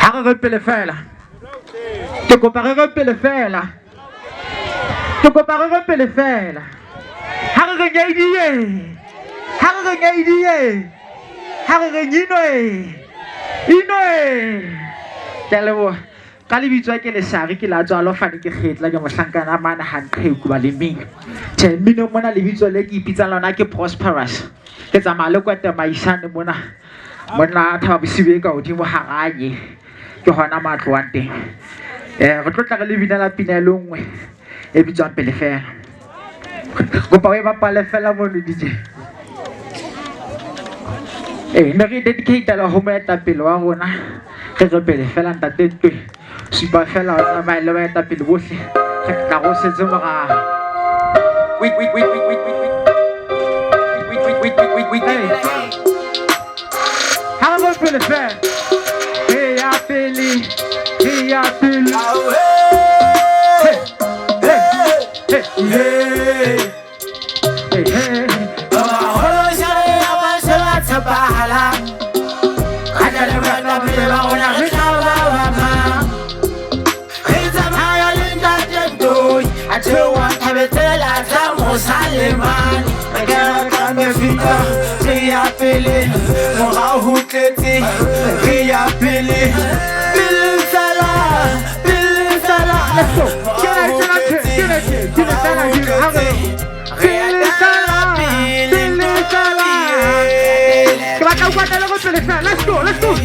Ha re pele fela. Ke kopa re pele fela. Ke kopa re pele fela. Ha re nyaidie. Ha re nyaidie. Ha re nyinoe. Inoe. Telebo. Ka lebitswa ke Lesari ke la tswa lo fane ke kgetla ke mohlankana mana hanqheku ba le mmino. Tjhe mmino mona lebitswa le ke ipitsa lona ke Prosperous. Ke tsamaya le kwa Tamaisane mona. Mona Thaba Bosibe ka hodimo haranye. Ke hona matlo wa teng. Re tlo tla re le binela pina e lengwe e bitswang pele fela. Kopa we bapale fela mo le DJ. Ne re dedicate la ho moetapele wa rona. Re pele fela ntate ntwe. Supa fela o tsamaya le baetapele bohle. Re tla go setse mora. Wait. Ha re pele fela. Hey ya pele. Saleman, regarde mes filles, j'ai appelé, mon raoult était, j'ai appelé, Billy Salah, let's go, let's go.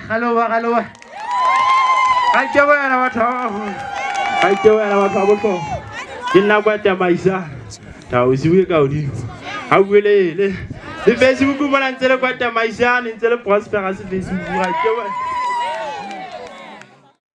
Hello. Kena kwa Tamaisane. Ta o siwe ka hodimo. Ha buelele. Le Facebook mo la ntse le kwa Tamaisane ntse le Prosperous Facebook.